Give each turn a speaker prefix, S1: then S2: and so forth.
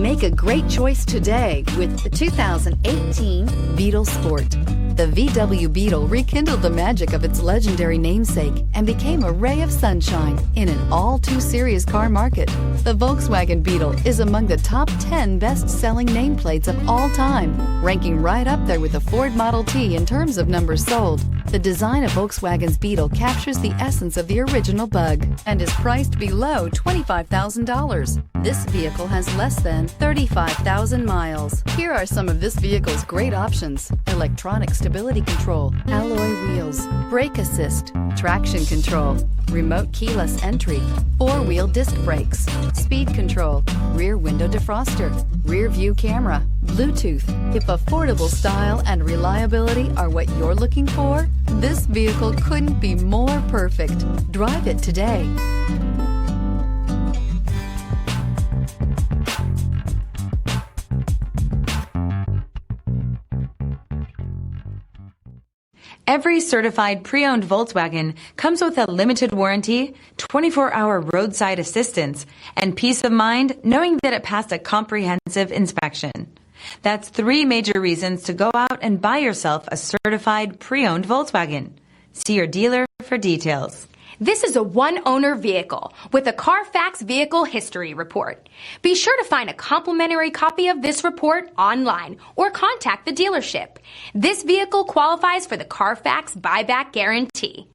S1: Make a great choice today with the 2018 Beetle Sport. The VW Beetle rekindled the magic of its legendary namesake and became a ray of sunshine in an all-too-serious car market. The Volkswagen Beetle is among the top 10 best-selling nameplates of all time, ranking right up there with the Ford Model T in terms of numbers sold. The design of Volkswagen's Beetle captures the essence of the original bug and is priced below $25,000. This vehicle has less than 35,000 miles. Here are some of this vehicle's great options: electronic stability control, alloy wheels, brake assist, traction control, remote keyless entry, four-wheel disc brakes, speed control, rear window defroster, rear view camera, Bluetooth. If affordable style and reliability are what you're looking for, this vehicle couldn't be more perfect. Drive it today.
S2: Every certified pre-owned Volkswagen comes with a limited warranty, 24-hour roadside assistance, and peace of mind knowing that it passed a comprehensive inspection. That's 3 major reasons to go out and buy yourself a certified pre-owned Volkswagen. See your dealer for details.
S3: This is a one-owner vehicle with a Carfax Vehicle History Report. Be sure to find a complimentary copy of this report online or contact the dealership. This vehicle qualifies for the Carfax Buyback Guarantee.